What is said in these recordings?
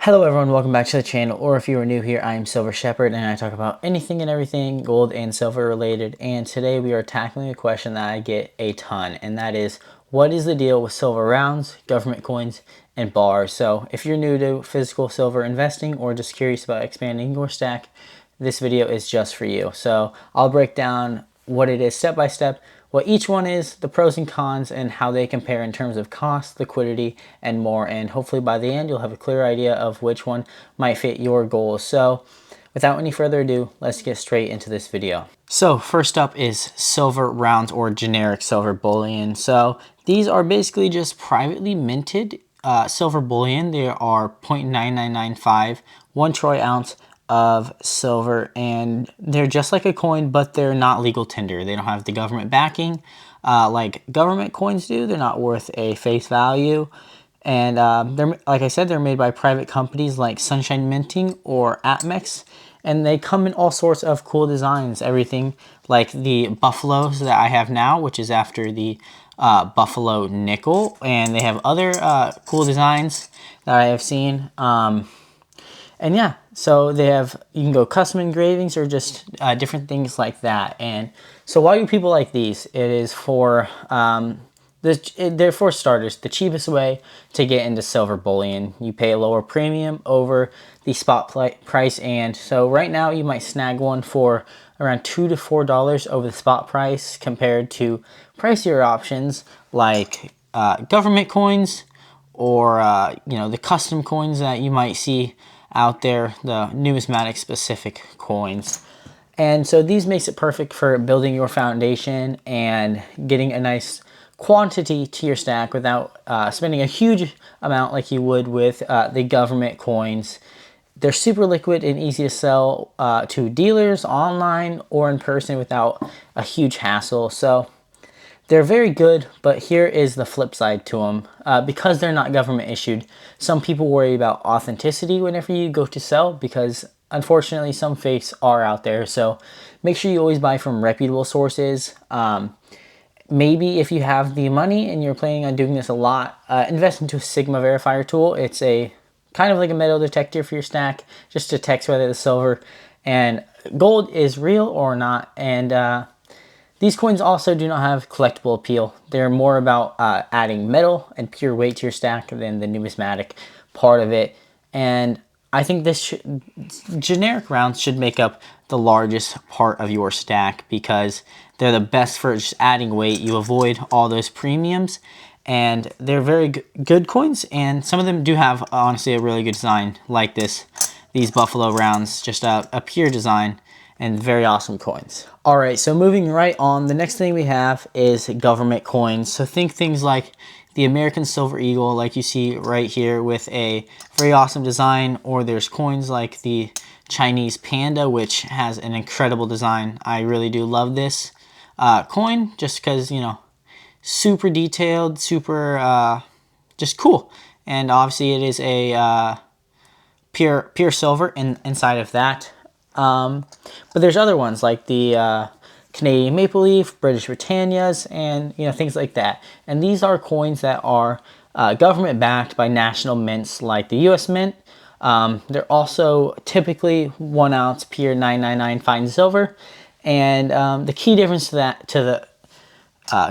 Hello everyone, welcome back to the channel, or if you are new here, I am Silver Shepherd and I talk about anything and everything gold and silver related. And today we are tackling a question that I get a ton, and that is, what is the deal with silver rounds, government coins, and bars? So if you're new to physical silver investing or just curious about expanding your stack, this video is just for you. So I'll break down what it is step by step, what each one is, the pros and cons, and how they compare in terms of cost, liquidity, and more. And hopefully by the end, you'll have a clear idea of which one might fit your goals. So without any further ado, let's get straight into this video. So first up is silver rounds or generic silver bullion. So these are basically just privately minted silver bullion. They are 0.9995, 1 troy ounce of silver, and they're just like a coin, but they're not legal tender. They don't have the government backing like government coins do. They're not worth a face value, and they're, like I said, they're made by private companies like Sunshine Minting or Atmex, and they come in all sorts of cool designs. Everything like the buffaloes that I have now, which is after the buffalo nickel, and they have other cool designs that I have seen. And yeah, so they have, you can go custom engravings or just different things like that. And so why do people like these? It is for, they're for starters, the cheapest way to get into silver bullion. You pay a lower premium over the spot price. And so right now you might snag one for around $2 to $4 over the spot price compared to pricier options like government coins or, you know, the custom coins that you might see out there, the numismatic specific coins. And so these makes it perfect for building your foundation and getting a nice quantity to your stack without spending a huge amount like you would with the government coins. They're super liquid and easy to sell to dealers online or in person without a huge hassle. So they're very good, but here is the flip side to them. Because they're not government issued, some people worry about authenticity whenever you go to sell, because unfortunately some fakes are out there. So make sure you always buy from reputable sources. Maybe if you have the money and you're planning on doing this a lot, invest into a Sigma verifier tool. It's a kind of like a metal detector for your stack, just detects whether the silver and gold is real or not. And these coins also do not have collectible appeal. They're more about adding metal and pure weight to your stack than the numismatic part of it. And I think generic rounds should make up the largest part of your stack because they're the best for just adding weight. You avoid all those premiums, and they're very good coins. And some of them do have, honestly, a really good design like these buffalo rounds, just a pure design. And very awesome coins. All right, so moving right on, the next thing we have is government coins. So think things like the American Silver Eagle, like you see right here with a very awesome design, or there's coins like the Chinese Panda, which has an incredible design. I really do love this coin just because, you know, super detailed, super just cool. And obviously it is a pure silver inside of that. But there's other ones like the Canadian Maple Leaf, British Britannias, and you know, things like that. And these are coins that are government backed by national mints like the US Mint. They're also typically 1 ounce pure 999 fine silver. And the key difference to the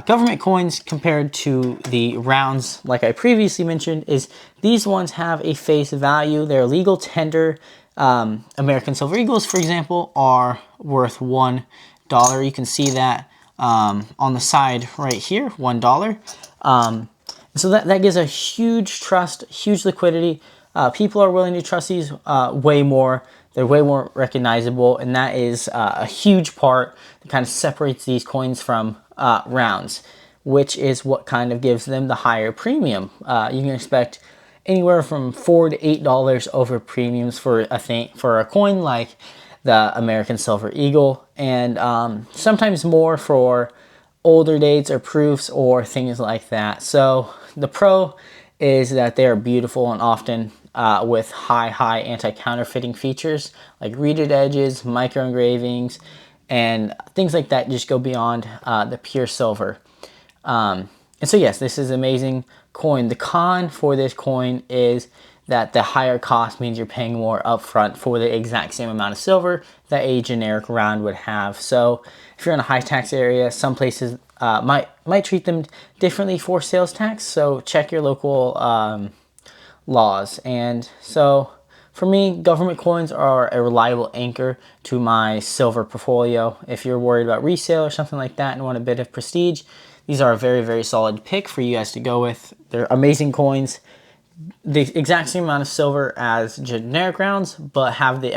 government coins compared to the rounds, like I previously mentioned, is these ones have a face value. They're legal tender. American Silver Eagles, for example, are worth $1. You can see that on the side right here, $1. So that gives a huge trust, huge liquidity. People are willing to trust these way more. They're way more recognizable, and that is a huge part that kind of separates these coins from rounds, which is what kind of gives them the higher premium. You can expect anywhere from $4 to $8 over premiums for a coin like the American Silver Eagle, and sometimes more for older dates or proofs or things like that. So the pro is that they are beautiful and often with high anti-counterfeiting features like reeded edges, micro engravings, and things like that just go beyond the pure silver. And so yes, this is amazing coin. The con for this coin is that the higher cost means you're paying more upfront for the exact same amount of silver that a generic round would have. So if you're in a high tax area, some places might treat them differently for sales tax. So check your local laws. And so for me, government coins are a reliable anchor to my silver portfolio. If you're worried about resale or something like that and want a bit of prestige, these are a very, very solid pick for you guys to go with. They're amazing coins, the exact same amount of silver as generic rounds, but have the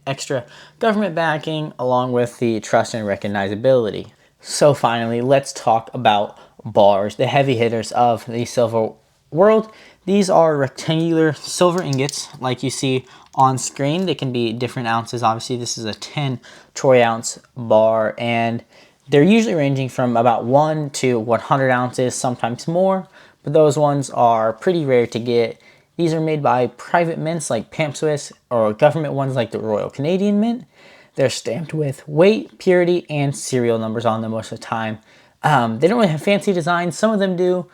extra government backing along with the trust and recognizability. So finally, let's talk about bars, the heavy hitters of the silver world. These are rectangular silver ingots like you see on screen. They can be different ounces. Obviously, this is a 10 troy ounce bar, and they're usually ranging from about 1 to 100 ounces, sometimes more, but those ones are pretty rare to get. These are made by private mints like Pamp Swiss or government ones like the Royal Canadian Mint. They're stamped with weight, purity, and serial numbers on them most of the time. They don't really have fancy designs. Some of them do.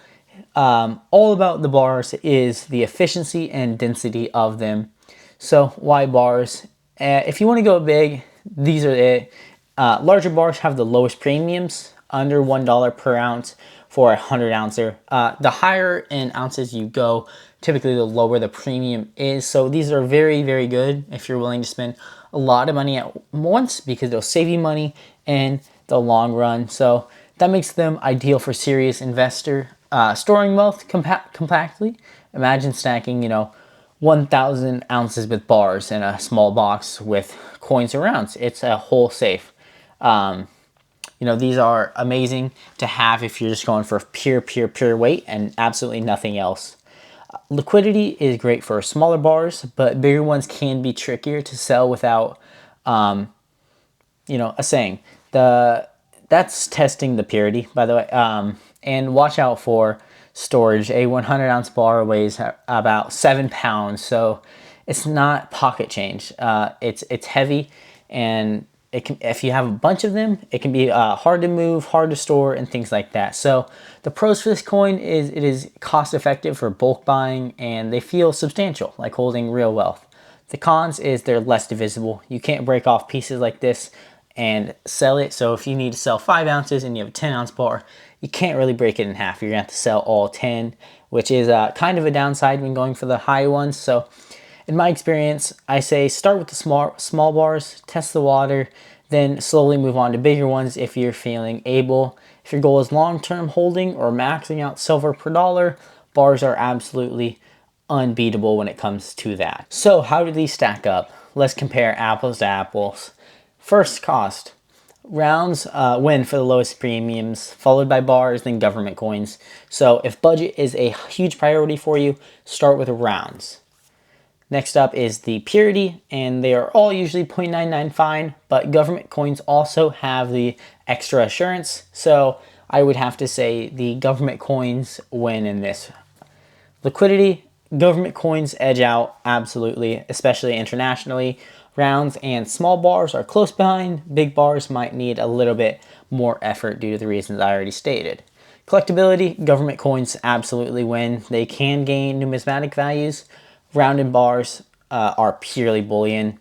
All about the bars is the efficiency and density of them. So why bars? If you want to go big, these are it. Larger bars have the lowest premiums, under $1 per ounce for a 100 ouncer. The higher in ounces you go, typically the lower the premium is. So these are very, very good if you're willing to spend a lot of money at once, because they'll save you money in the long run. So that makes them ideal for serious investor. Storing wealth compactly. Imagine stacking, 1,000 ounces with bars in a small box with coins or rounds. It's a whole safe. These are amazing to have if you're just going for pure weight and absolutely nothing else. Liquidity is great for smaller bars, but bigger ones can be trickier to sell without, a saying. That's testing the purity, by the way. And watch out for storage. A 100 ounce bar weighs about 7 pounds, so it's not pocket change. It's heavy, and if you have a bunch of them, it can be hard to move, hard to store, and things like that. So the pros for this coin is it is cost effective for bulk buying, and they feel substantial, like holding real wealth. The cons is they're less divisible. You can't break off pieces like this and sell it. So if you need to sell 5 ounces and you have a 10 ounce bar, you can't really break it in half. You're gonna have to sell all 10, which is kind of a downside when going for the high ones. So in my experience, I say start with the small bars, test the water, then slowly move on to bigger ones if you're feeling able. If your goal is long-term holding or maxing out silver per dollar, bars are absolutely unbeatable when it comes to that. So how do these stack up? Let's compare apples to apples. First, cost. Rounds win for the lowest premiums, followed by bars, then government coins. So if budget is a huge priority for you, start with rounds. Next up is the purity, and they are all usually 0.99 fine, but government coins also have the extra assurance. So I would have to say the government coins win in this. Liquidity, government coins edge out absolutely, especially internationally. Rounds and small bars are close behind. Big bars might need a little bit more effort due to the reasons I already stated. Collectability, government coins absolutely win. They can gain numismatic values. Rounded bars are purely bullion.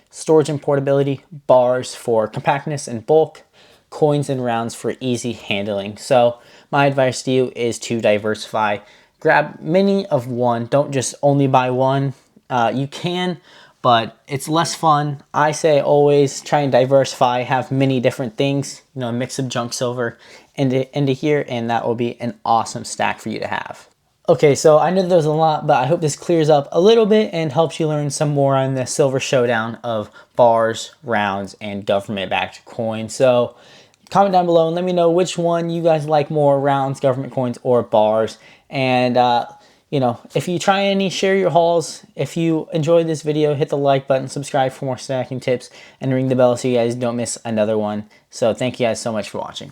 Storage and portability, bars for compactness and bulk. Coins and rounds for easy handling. So my advice to you is to diversify. Grab many of one. Don't just only buy one. You can, but it's less fun. I say always try and diversify, have many different things, a mix of junk silver into here, and that will be an awesome stack for you to have. Okay, so I know there's a lot, but I hope this clears up a little bit and helps you learn some more on the silver showdown of bars, rounds, and government-backed coins. So comment down below and let me know which one you guys like more, rounds, government coins, or bars. And if you try any, share your hauls. If you enjoyed this video, hit the like button, subscribe for more stacking tips, and ring the bell so you guys don't miss another one. So thank you guys so much for watching.